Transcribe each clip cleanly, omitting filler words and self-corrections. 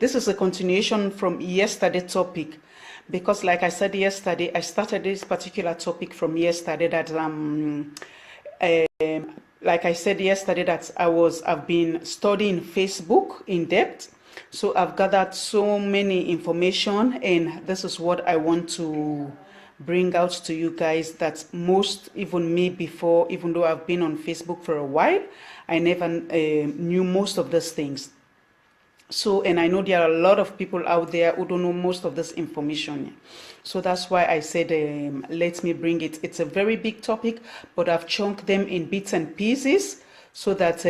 This is a continuation from yesterday's topic, because like I said yesterday, I started this particular topic from yesterday that like I said yesterday that I've been studying Facebook in depth. So I've gathered so many information, and this is what I want to bring out to you guys, that most, even me before, even though I've been on Facebook for a while, I never knew most of these things. So, and I know there are a lot of people out there who don't know most of this information. So that's why I said, let me bring it. It's a very big topic, but I've chunked them in bits and pieces so that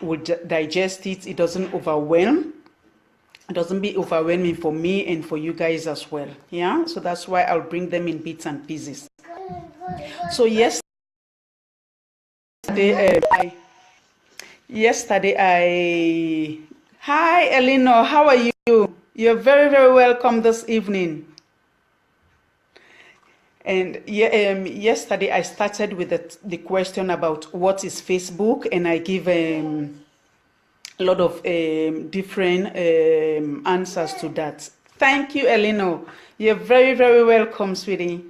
we'll digest it. It doesn't overwhelm. It doesn't be overwhelming for me and for you guys as well. Yeah, so that's why I'll bring them in bits and pieces. So yesterday hi Eleanor, how are you? You're very, very welcome this evening. And yesterday I started with the question about what is Facebook, and I give a lot of different answers to that. Thank you, Eleanor. You're very, very welcome, sweetie.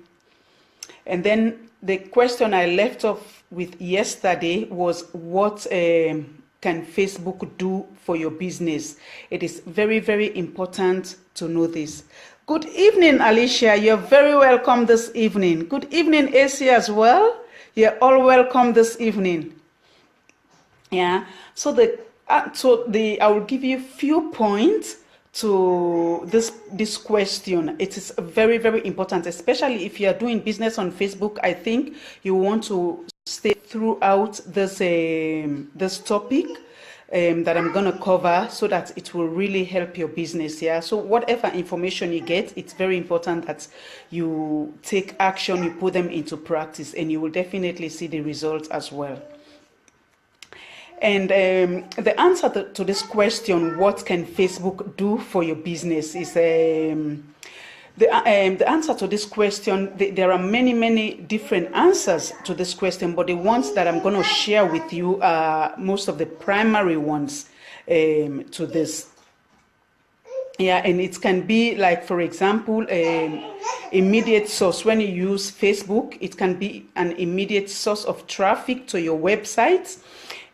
And then the question I left off with yesterday was, what can Facebook do for your business? It is very, very important to know this. Good evening, Alicia. You're very welcome this evening. Good evening, AC as well. You're all welcome this evening. Yeah. So I will give you a few points to this question. It is very, very important, especially if you are doing business on Facebook. I think you want to stay throughout this topic that I'm going to cover, so that it will really help your business. Yeah. So whatever information you get, it's very important that you take action, you put them into practice, and you will definitely see the results as well. And the answer to this question, what can Facebook do for your business, is the answer to this question. There are many, many different answers to this question, but the ones that I'm going to share with you are most of the primary ones to this. Yeah, and it can be like, for example, immediate source. When you use Facebook, it can be an immediate source of traffic to your website,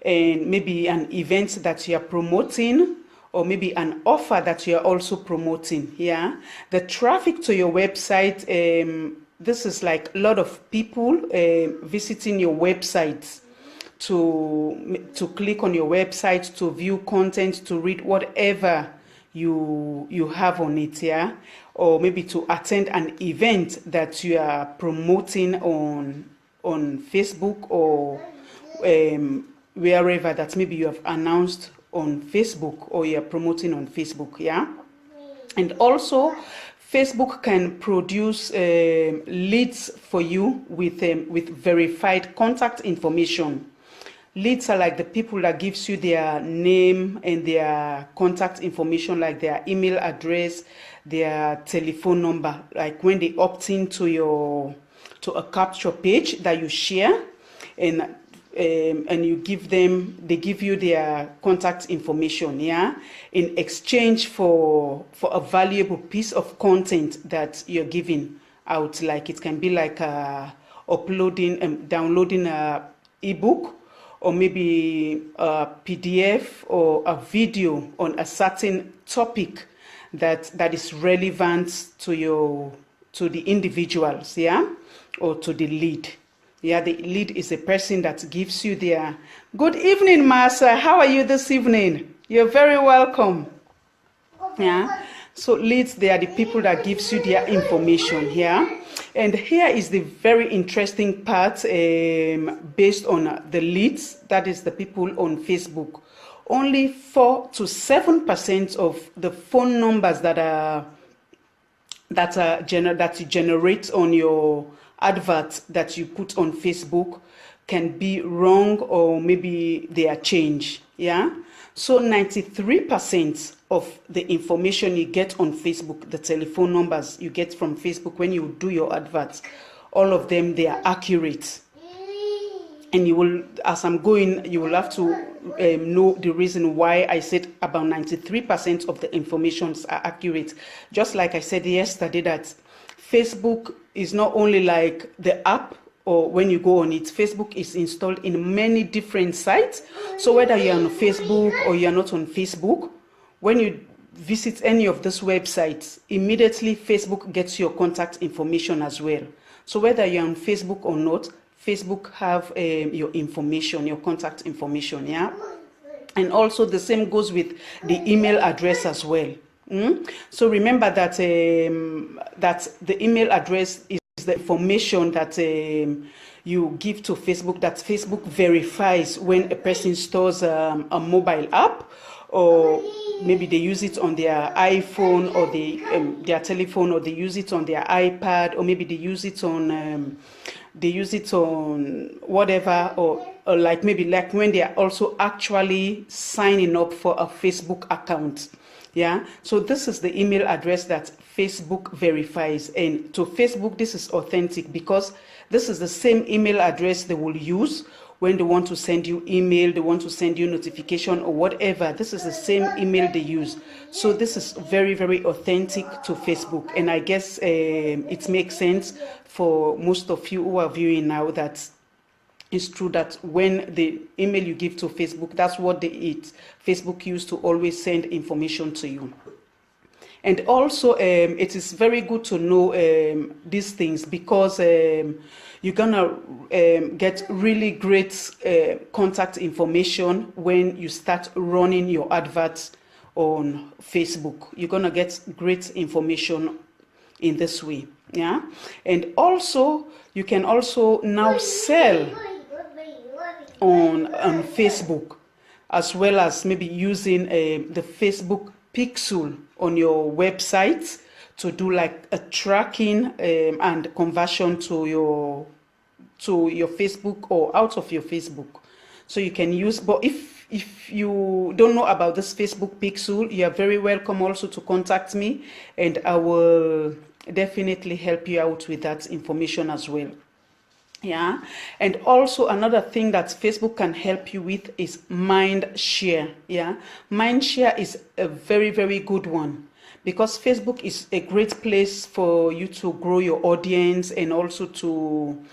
and maybe an event that you are promoting, or maybe an offer that you are also promoting. Yeah, the traffic to your website, this is like a lot of people visiting your website to click on your website, to view content, to read whatever you have on it. Yeah, or maybe to attend an event that you are promoting on Facebook, or wherever that maybe you have announced on Facebook, or you're promoting on Facebook. Yeah. And also Facebook can produce leads for you with verified contact information. Leads are like the people that gives you their name and their contact information, like their email address, their telephone number, like when they opt into a capture page that you share, and you give them, they give you their contact information, yeah, in exchange for a valuable piece of content that you're giving out. Like it can be like uploading and downloading a ebook, or maybe a PDF, or a video on a certain topic that is relevant to the individuals, yeah, or to the lead. Yeah, the lead is a person that gives you their... Good evening, Martha. How are you this evening? You're very welcome. Yeah. So leads, they are the people that gives you their information. Yeah. And here is the very interesting part based on the leads. That is the people on Facebook. Only 4 to 7% of the phone numbers that you generate on your advert that you put on Facebook can be wrong, or maybe they are changed. Yeah. So 93% of the information you get on Facebook, the telephone numbers you get from Facebook when you do your adverts, all of them, they are accurate. And you will, as I'm going, you will have to know the reason why I said about 93% of the informations are accurate. Just like I said yesterday, that Facebook is not only like the app, or when you go on it, Facebook is installed in many different sites. So whether you're on Facebook or you're not on Facebook, when you visit any of these websites, immediately Facebook gets your contact information as well. So whether you're on Facebook or not, Facebook have your information, your contact information, yeah? And also the same goes with the email address as well. So remember that that the email address is the information that you give to Facebook, that Facebook verifies when a person stores a mobile app, or maybe they use it on their iPhone or their telephone, or they use it on their iPad, or maybe they use it on whatever, or like maybe like when they are also actually signing up for a Facebook account. Yeah, so this is the email address that Facebook verifies, and to Facebook this is authentic because this is the same email address they will use when they want to send you email, they want to send you notification or whatever. This is the same email they use. So this is very, very authentic to Facebook, and I guess it makes sense for most of you who are viewing now that it's true that when the email you give to Facebook, that's what Facebook used to always send information to you. And also, it is very good to know these things because you're gonna get really great contact information when you start running your adverts on Facebook. You're gonna get great information in this way, yeah. And also, you can also now sell on Facebook, as well as maybe using the Facebook Pixel on your website to do like a tracking and conversion to your Facebook or out of your Facebook. So you can use, but if you don't know about this Facebook Pixel, you are very welcome also to contact me, and I will definitely help you out with that information as well. Yeah, and also another thing that Facebook can help you with is Mindshare. Yeah, Mindshare is a very, very good one because Facebook is a great place for you to grow your audience and also to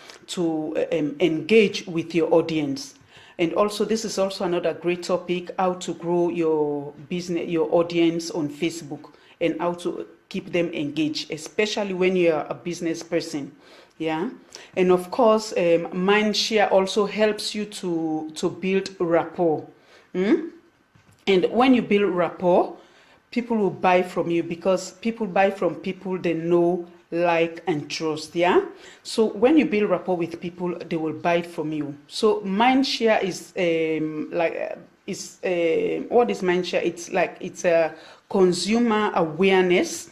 engage with your audience. And also, this is also another great topic: how to grow your business, your audience on Facebook, and how to keep them engaged, especially when you are a business person. Yeah, and of course, Mindshare also helps you to build rapport. And when you build rapport, people will buy from you because people buy from people they know, like, and trust. Yeah, so when you build rapport with people, they will buy from you. So Mindshare is what is Mindshare? It's a consumer awareness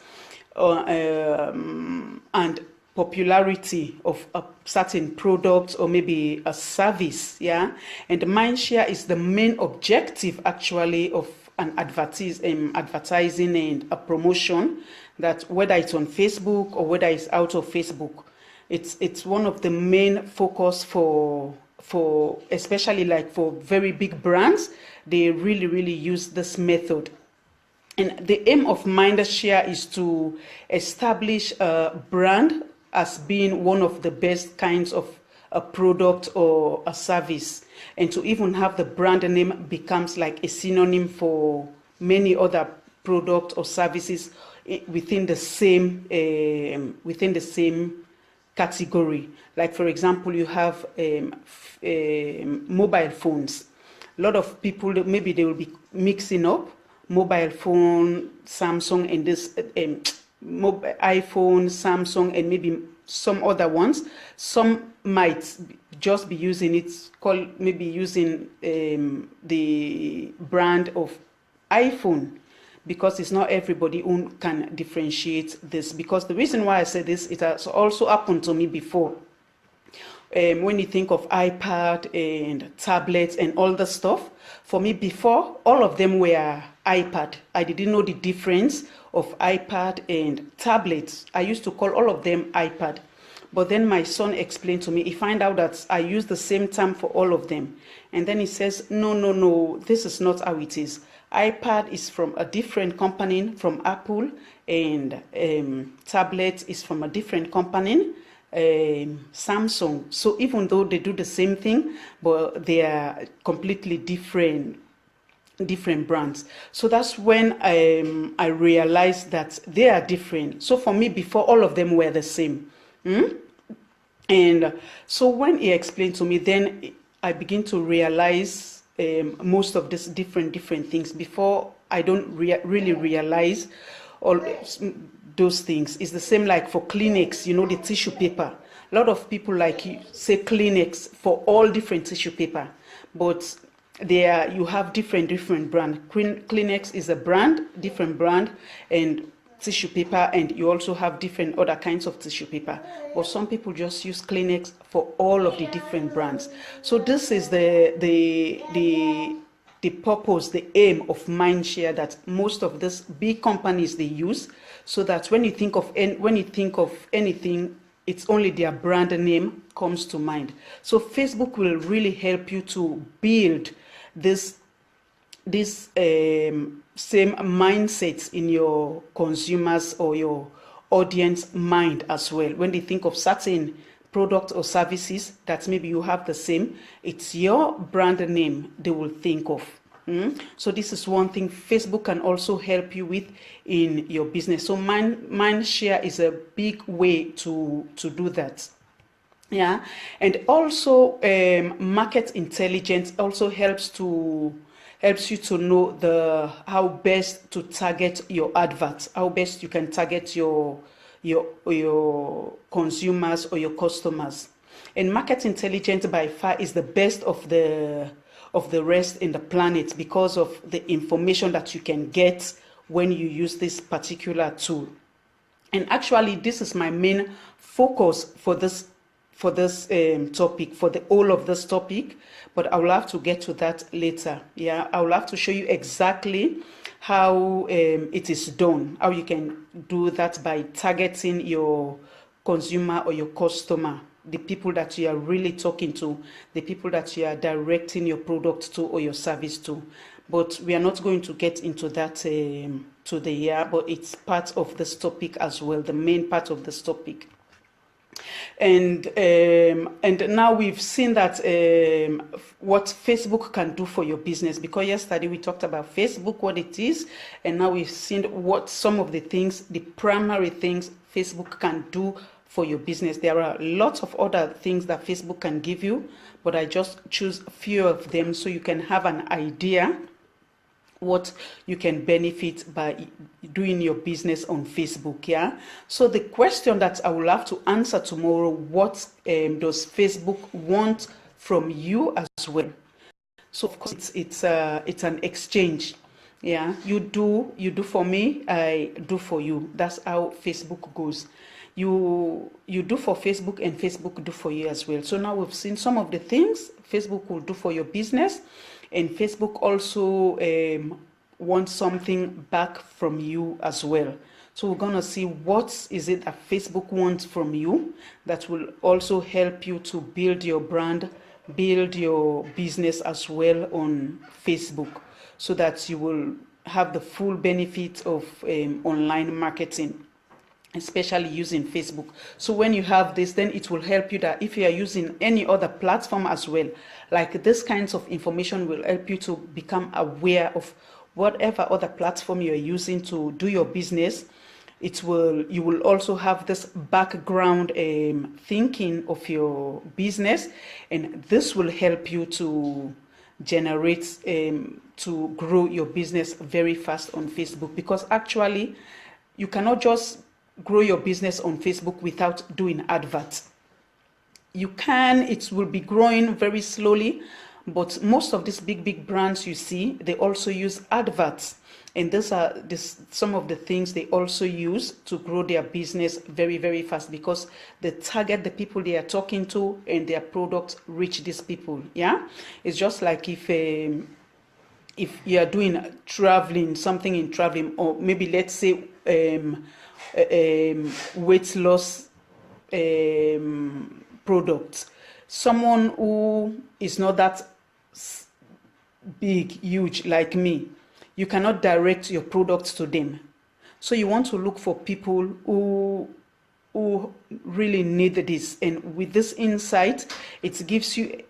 and popularity of a certain product or maybe a service, yeah. And Mindshare is the main objective actually of an advertising and a promotion, that whether it's on Facebook or whether it's out of Facebook, it's one of the main focus for especially like for very big brands. They really use this method. And the aim of Mindshare is to establish a brand as being one of the best kinds of a product or a service, and to even have the brand name becomes like a synonym for many other products or services within the same category. Like for example, you have mobile phones. A lot of people, maybe they will be mixing up mobile phone, Samsung, and this iPhone, Samsung, and maybe some other ones. Some might just be using it, maybe using the brand of iPhone, because it's not everybody who can differentiate this. Because the reason why I say this, it has also happened to me before. When you think of iPad and tablets and all the stuff, for me before, all of them were iPad. I didn't know the difference of iPad and tablets. I used to call all of them iPad. But then my son explained to me, he find out that I use the same term for all of them. And then he says, no, this is not how it is. iPad is from a different company from Apple, and tablet is from a different company, Samsung. So even though they do the same thing, but they are completely different brands. So that's when I realized that they are different. So for me, before, all of them were the same. And so when he explained to me, then I begin to realize most of these different things. Before, I don't really realize all those things. It's the same like for Kleenex, the tissue paper. A lot of people say Kleenex for all different tissue paper, but you have different brand. Kleenex is a different brand, and tissue paper, and you also have different other kinds of tissue paper. But some people just use Kleenex for all of the different brands. So this is the purpose, the aim of Mindshare, that most of these big companies they use, so that when you think of anything, it's only their brand name comes to mind. So Facebook will really help you to build this same mindsets in your consumers or your audience mind as well. When they think of certain products or services that maybe you have the same, it's your brand name they will think of. So this is one thing Facebook can also help you with in your business. So Mindshare is a big way to do that. Yeah, and also market intelligence also helps you to know how best to target your adverts, how best you can target your consumers or your customers. And market intelligence by far is the best of the rest in the planet, because of the information that you can get when you use this particular tool. And actually, this is my main focus for this topic, for the whole of this topic, but I will have to get to that later. Yeah, I will have to show you exactly how it is done, how you can do that by targeting your consumer or your customer, the people that you are really talking to, the people that you are directing your product to or your service to. But we are not going to get into that today, but it's part of this topic as well, the main part of this topic. And now we've seen that what Facebook can do for your business, because yesterday we talked about Facebook, what it is, and now we've seen what some of the things, the primary things Facebook can do for your business. There are lots of other things that Facebook can give you, but I just choose a few of them so you can have an idea what you can benefit by doing your business on Facebook. Yeah, so the question that I will have to answer tomorrow, what does Facebook want from you as well? So of course it's an exchange. Yeah, you do for me, I do for you. That's how Facebook goes. You do for Facebook, and Facebook do for you as well. So now we've seen some of the things Facebook will do for your business, and Facebook also wants something back from you as well. So we're gonna see what is it that Facebook wants from you that will also help you to build your brand, build your business as well on Facebook, so that you will have the full benefit of online marketing, especially using Facebook. So when you have this, then it will help you that if you are using any other platform as well, like this kinds of information will help you to become aware of whatever other platform you're using to do your business. You will also have this background thinking of your business, and this will help you to generate to grow your business very fast on Facebook, because actually you cannot just grow your business on Facebook without doing adverts. You can, it will be growing very slowly, but most of these big brands you see, they also use adverts, and these are some of the things they also use to grow their business very fast, because they target the people they are talking to, and their products reach these people. Yeah, it's just like if you are doing something in traveling, or maybe let's say weight loss products. Someone who is not that big, huge like me, you cannot direct your products to them. So you want to look for people who really need this, and with this insight, it helps you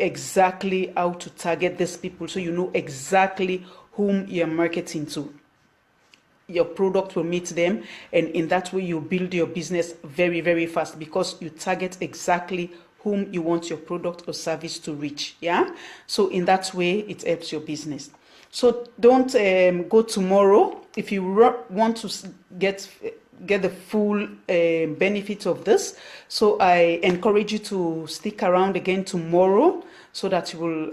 exactly how to target these people, so you know exactly whom you're marketing to. Your product will meet them, and in that way you build your business very, very fast, because you target exactly whom you want your product or service to reach. Yeah, so in that way it helps your business. So don't go tomorrow if you want to get the full benefit of this. So I encourage you to stick around again tomorrow, so that you will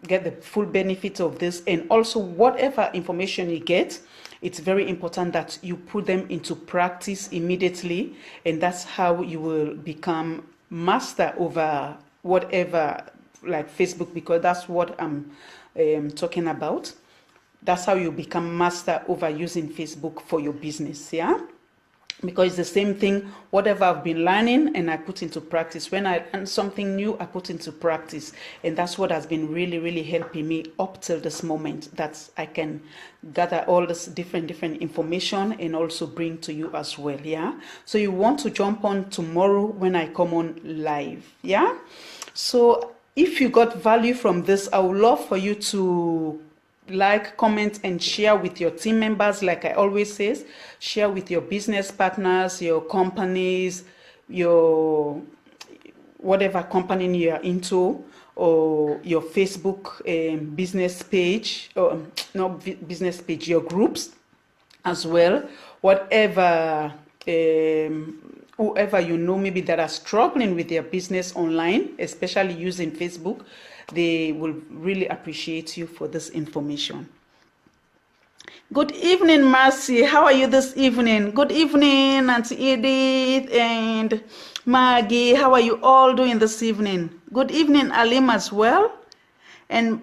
get the full benefit of this. And also, whatever information you get, it's very important that you put them into practice immediately, and that's how you will become master over whatever, like Facebook, because that's what I'm talking about. That's how you become master over using Facebook for your business. Yeah, because it's the same thing. Whatever I've been learning and I put into practice. When I learn something new, I put into practice, and that's what has been really, really helping me up till this moment, that I can gather all this different information and also bring to you as well. Yeah, so you want to jump on tomorrow when I come on live. Yeah, so if you got value from this, I would love for you to like, comment, and share with your team members. Like I always say, share with your business partners, your companies, your whatever company you are into, or your Facebook business page, or not business page, your groups as well. Whatever, whoever you know maybe that are struggling with their business online, especially using Facebook, they will really appreciate you for this information. Good evening, Mercy. How are you this evening? Good evening, Auntie Edith and Maggie. How are you all doing this evening? Good evening, Alim, as well. And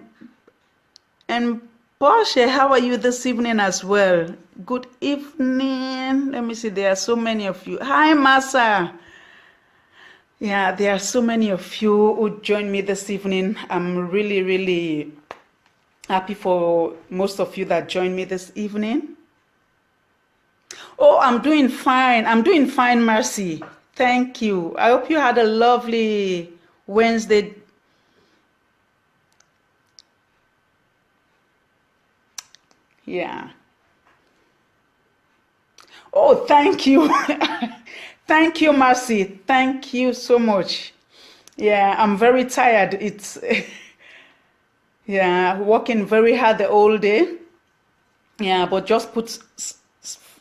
Porsche, how are you this evening as well? Good evening. Let me see. There are so many of you. Hi, Masa. Yeah, there are so many of you who joined me this evening. I'm really, really happy for most of you that joined me this evening. Oh, I'm doing fine. I'm doing fine, Mercy. Thank you. I hope you had a lovely Wednesday. Yeah. Oh, thank you. Thank you, Mercy. Thank you so much. Yeah, I'm very tired. It's yeah, working very hard the whole day. Yeah, but just put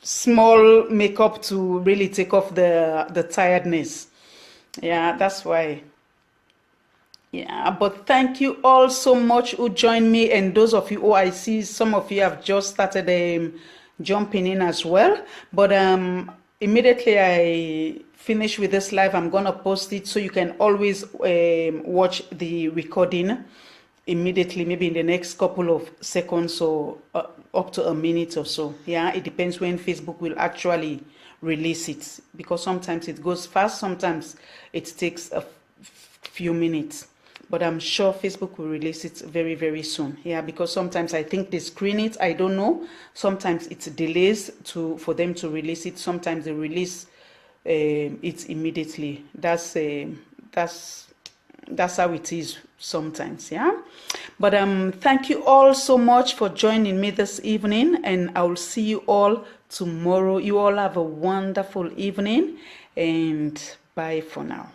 small makeup to really take off the tiredness. Yeah, that's why. Yeah, but thank you all so much who joined me, and those of you who I see, some of you have just started jumping in as well. But immediately I finish with this live, I'm gonna post it, so you can always watch the recording immediately, maybe in the next couple of seconds or up to a minute or so. Yeah, it depends when Facebook will actually release it, because sometimes it goes fast, sometimes it takes a few minutes. But I'm sure Facebook will release it very, very soon. Yeah, because sometimes I think they screen it. I don't know. Sometimes it's delays for them to release it. Sometimes they release it immediately. That's how it is sometimes. Yeah. But thank you all so much for joining me this evening, and I will see you all tomorrow. You all have a wonderful evening, and bye for now.